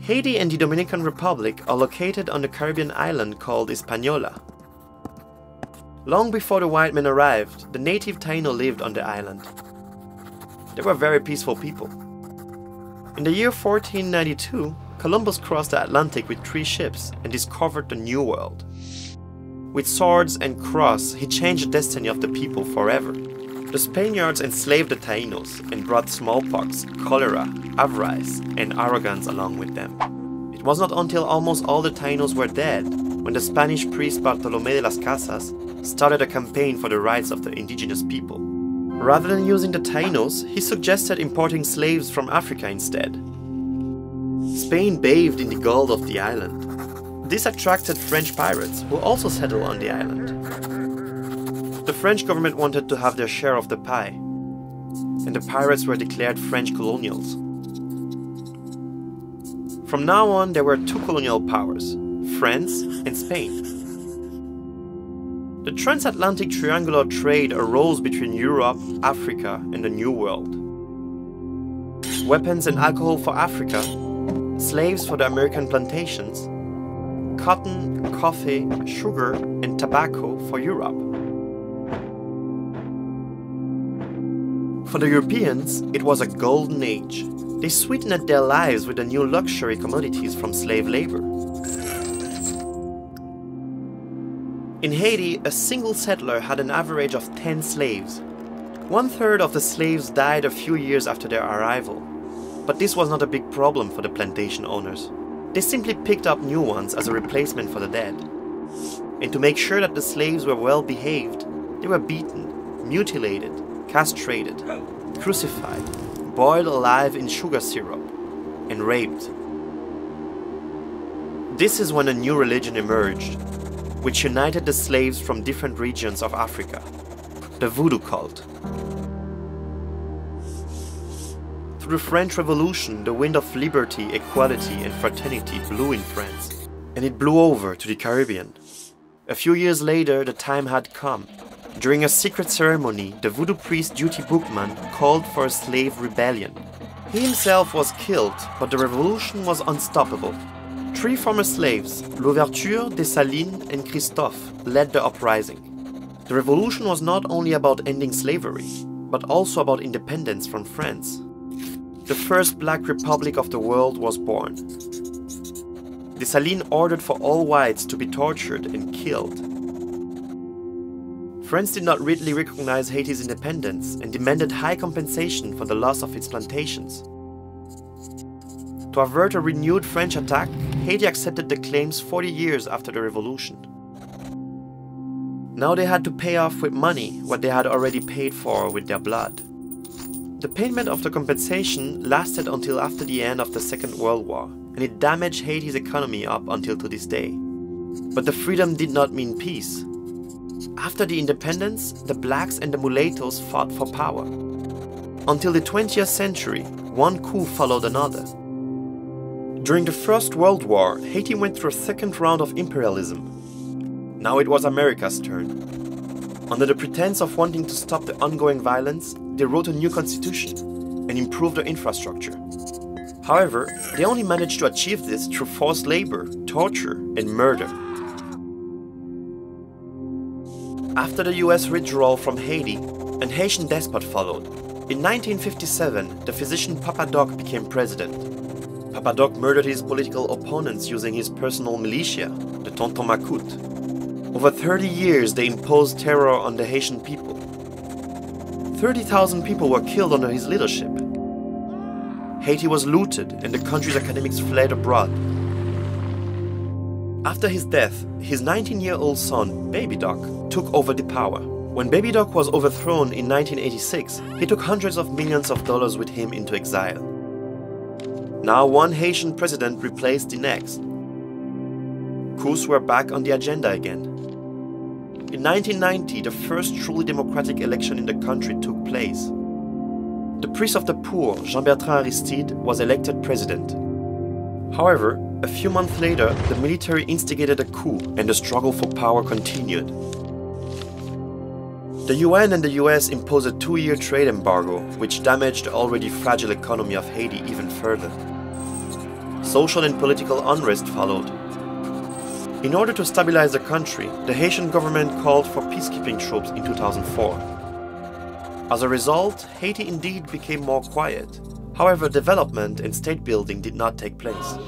Haiti and the Dominican Republic are located on the Caribbean island called Hispaniola. Long before the white men arrived, the native Taino lived on the island. They were very peaceful people. In the year 1492, Columbus crossed the Atlantic with 3 ships and discovered the New World. With swords and cross, he changed the destiny of the people forever. The Spaniards enslaved the Tainos and brought smallpox, cholera, avarice, and arrogance along with them. It was not until almost all the Tainos were dead when the Spanish priest Bartolomé de las Casas started a campaign for the rights of the indigenous people. Rather than using the Tainos, he suggested importing slaves from Africa instead. Spain bathed in the gold of the island. This attracted French pirates, who also settled on the island. The French government wanted to have their share of the pie, and the pirates were declared French colonials. From now on, there were 2 colonial powers, France and Spain. The transatlantic triangular trade arose between Europe, Africa, and the New World. Weapons and alcohol for Africa, slaves for the American plantations, cotton, coffee, sugar, and tobacco for Europe. For the Europeans, it was a golden age. They sweetened their lives with the new luxury commodities from slave labor. In Haiti, a single settler had an average of 10 slaves. 1/3 of the slaves died a few years after their arrival. But this was not a big problem for the plantation owners. They simply picked up new ones as a replacement for the dead. And to make sure that the slaves were well behaved, they were beaten, mutilated, castrated, crucified, boiled alive in sugar syrup, and raped. This is when a new religion emerged, which united the slaves from different regions of Africa, the voodoo cult. Through the French Revolution, the wind of liberty, equality, and fraternity blew in France, and it blew over to the Caribbean. A few years later, the time had come. During a secret ceremony, the voodoo priest Duty Bookman called for a slave rebellion. He himself was killed, but the revolution was unstoppable. 3 former slaves, Louverture, Dessalines, and Christophe, led the uprising. The revolution was not only about ending slavery, but also about independence from France. The first black republic of the world was born. Dessalines ordered for all whites to be tortured and killed. France did not readily recognize Haiti's independence and demanded high compensation for the loss of its plantations. To avert a renewed French attack, Haiti accepted the claims 40 years after the revolution. Now they had to pay off with money what they had already paid for with their blood. The payment of the compensation lasted until after the end of the Second World War, and it damaged Haiti's economy up until to this day. But the freedom did not mean peace. After the independence, the blacks and the mulattoes fought for power. Until the 20th century, one coup followed another. During the First World War, Haiti went through a second round of imperialism. Now it was America's turn. Under the pretense of wanting to stop the ongoing violence, they wrote a new constitution and improved the infrastructure. However, they only managed to achieve this through forced labor, torture, and murder. After the US withdrawal from Haiti, an Haitian despot followed. In 1957, the physician Papa Doc became president. Papa Doc murdered his political opponents using his personal militia, the Tonton Macoute. Over 30 years, they imposed terror on the Haitian people. 30,000 people were killed under his leadership. Haiti was looted and the country's academics fled abroad. After his death, his 19-year-old son, Baby Doc, took over the power. When Baby Doc was overthrown in 1986, he took hundreds of millions of dollars with him into exile. Now one Haitian president replaced the next. Coups were back on the agenda again. In 1990, the first truly democratic election in the country took place. The priest of the poor, Jean-Bertrand Aristide, was elected president. However, a few months later, the military instigated a coup and the struggle for power continued. The UN and the US imposed a 2-year trade embargo, which damaged the already fragile economy of Haiti even further. Social and political unrest followed. In order to stabilize the country, the Haitian government called for peacekeeping troops in 2004. As a result, Haiti indeed became more quiet. However, development and state building did not take place.